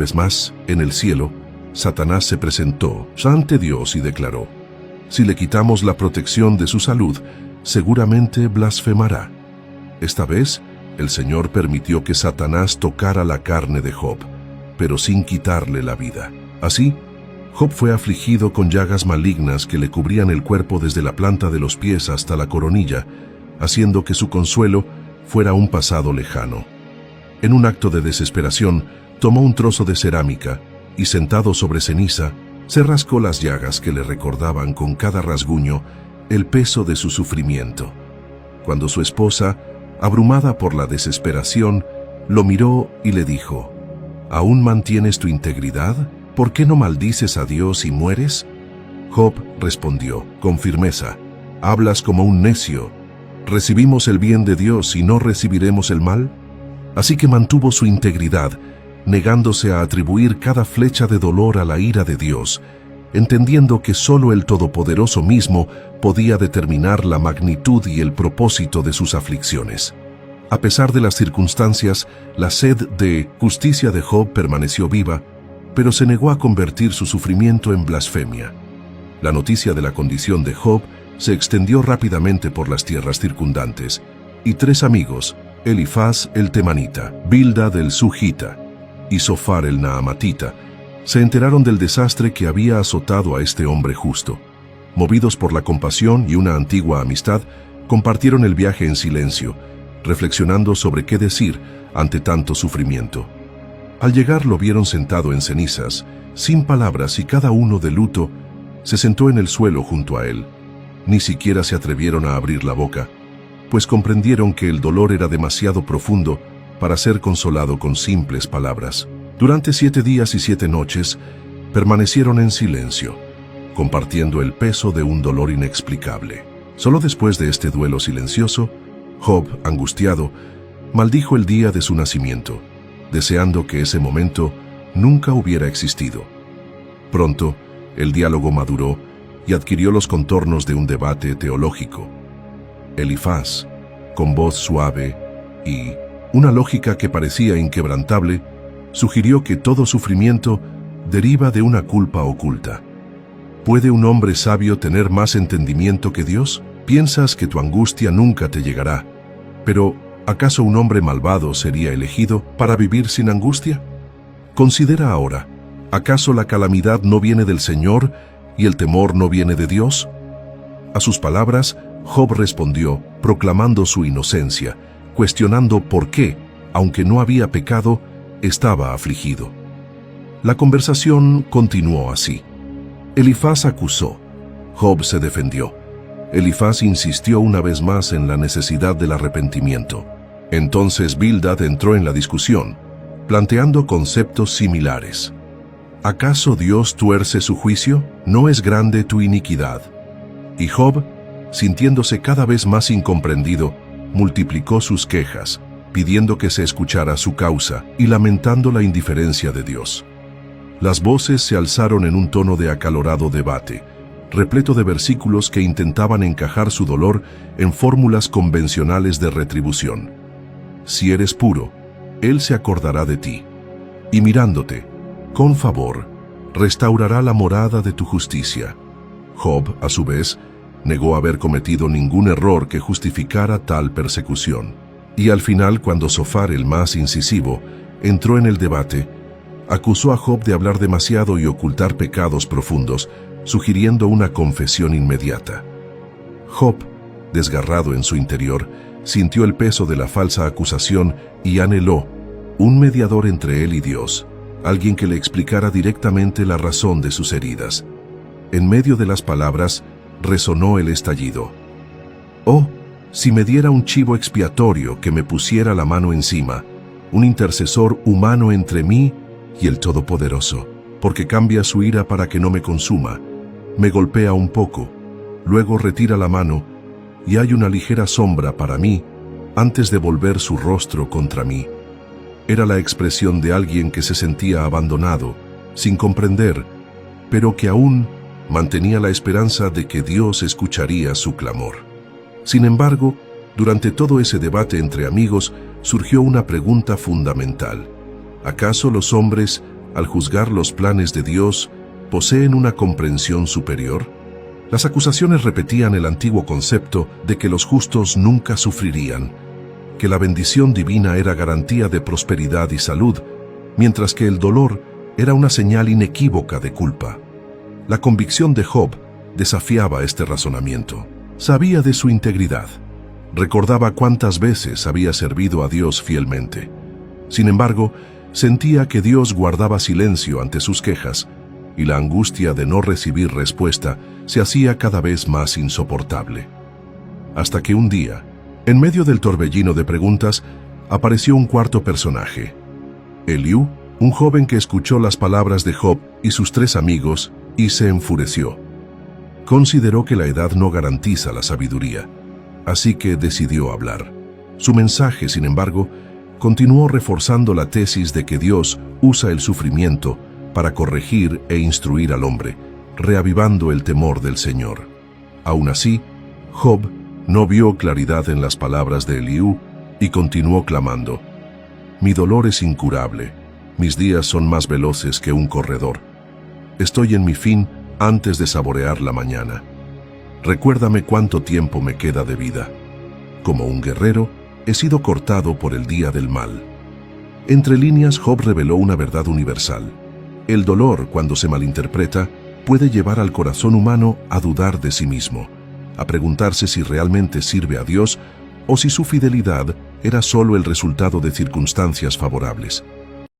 vez más, en el cielo, Satanás se presentó ante Dios y declaró: si le quitamos la protección de su salud, seguramente blasfemará. Esta vez, el Señor permitió que Satanás tocara la carne de Job, pero sin quitarle la vida. Así, Job fue afligido con llagas malignas que le cubrían el cuerpo desde la planta de los pies hasta la coronilla, haciendo que su consuelo fuera un pasado lejano. En un acto de desesperación, tomó un trozo de cerámica y, sentado sobre ceniza, se rascó las llagas que le recordaban con cada rasguño el peso de su sufrimiento. Cuando su esposa, abrumada por la desesperación, lo miró y le dijo: ¿aún mantienes tu integridad? ¿Por qué no maldices a Dios y mueres? Job respondió con firmeza: hablas como un necio. ¿Recibimos el bien de Dios y no recibiremos el mal? Así que mantuvo su integridad, negándose a atribuir cada flecha de dolor a la ira de Dios, entendiendo que solo el Todopoderoso mismo podía determinar la magnitud y el propósito de sus aflicciones. A pesar de las circunstancias, la sed de justicia de Job permaneció viva, pero se negó a convertir su sufrimiento en blasfemia. La noticia de la condición de Job se extendió rápidamente por las tierras circundantes, y 3 amigos, Elifaz el temanita, Bildad el sujita y Zofar el naamatita, se enteraron del desastre que había azotado a este hombre justo. Movidos por la compasión y una antigua amistad, compartieron el viaje en silencio, reflexionando sobre qué decir ante tanto sufrimiento. Al llegar lo vieron sentado en cenizas, sin palabras, y cada uno de luto se sentó en el suelo junto a él. Ni siquiera se atrevieron a abrir la boca, pues comprendieron que el dolor era demasiado profundo para ser consolado con simples palabras. Durante 7 días y 7 noches permanecieron en silencio, compartiendo el peso de un dolor inexplicable. Solo después de este duelo silencioso, Job, angustiado, maldijo el día de su nacimiento, deseando que ese momento nunca hubiera existido. Pronto, el diálogo maduró y adquirió los contornos de un debate teológico. Elifaz, con voz suave y una lógica que parecía inquebrantable, sugirió que todo sufrimiento deriva de una culpa oculta. ¿Puede un hombre sabio tener más entendimiento que Dios? Piensas que tu angustia nunca te llegará, pero ¿acaso un hombre malvado sería elegido para vivir sin angustia? Considera ahora, ¿acaso la calamidad no viene del Señor y el temor no viene de Dios? A sus palabras, Job respondió, proclamando su inocencia, cuestionando por qué, aunque no había pecado, estaba afligido. La conversación continuó así. Elifaz acusó. Job se defendió. Elifaz insistió una vez más en la necesidad del arrepentimiento. Entonces Bildad entró en la discusión, planteando conceptos similares. ¿Acaso Dios tuerce su juicio? ¿No es grande tu iniquidad? Y Job, sintiéndose cada vez más incomprendido, multiplicó sus quejas, pidiendo que se escuchara su causa y lamentando la indiferencia de Dios. Las voces se alzaron en un tono de acalorado debate, repleto de versículos que intentaban encajar su dolor en fórmulas convencionales de retribución. Si eres puro, Él se acordará de ti, y mirándote, con favor, restaurará la morada de tu justicia. Job, a su vez, negó haber cometido ningún error que justificara tal persecución. Y al final, cuando Zofar, el más incisivo, entró en el debate, acusó a Job de hablar demasiado y ocultar pecados profundos, sugiriendo una confesión inmediata. Job, desgarrado en su interior, sintió el peso de la falsa acusación y anheló un mediador entre él y Dios, alguien que le explicara directamente la razón de sus heridas. En medio de las palabras, resonó el estallido. «Oh, si me diera un chivo expiatorio que me pusiera la mano encima, un intercesor humano entre mí y el Todopoderoso, porque cambia su ira para que no me consuma, me golpea un poco, luego retira la mano, y hay una ligera sombra para mí antes de volver su rostro contra mí». Era la expresión de alguien que se sentía abandonado, sin comprender, pero que aún mantenía la esperanza de que Dios escucharía su clamor. Sin embargo, durante todo ese debate entre amigos, surgió una pregunta fundamental. ¿Acaso los hombres al juzgar los planes de Dios, poseen una comprensión superior? Las acusaciones repetían el antiguo concepto de que los justos nunca sufrirían, que la bendición divina era garantía de prosperidad y salud, mientras que el dolor era una señal inequívoca de culpa. La convicción de Job desafiaba este razonamiento. Sabía de su integridad. Recordaba cuántas veces había servido a Dios fielmente. Sin embargo, sentía que Dios guardaba silencio ante sus quejas, y la angustia de no recibir respuesta se hacía cada vez más insoportable. Hasta que un día, en medio del torbellino de preguntas, apareció un cuarto personaje. Eliú, un joven que escuchó las palabras de Job y sus 3 amigos y se enfureció. Consideró que la edad no garantiza la sabiduría, así que decidió hablar. Su mensaje, sin embargo, continuó reforzando la tesis de que Dios usa el sufrimiento para corregir e instruir al hombre, reavivando el temor del Señor. Aún así, Job no vio claridad en las palabras de Eliú y continuó clamando: «Mi dolor es incurable, mis días son más veloces que un corredor. Estoy en mi fin antes de saborear la mañana. Recuérdame cuánto tiempo me queda de vida. Como un guerrero, he sido cortado por el día del mal». Entre líneas, Job reveló una verdad universal. El dolor, cuando se malinterpreta, puede llevar al corazón humano a dudar de sí mismo, a preguntarse si realmente sirve a Dios o si su fidelidad era solo el resultado de circunstancias favorables.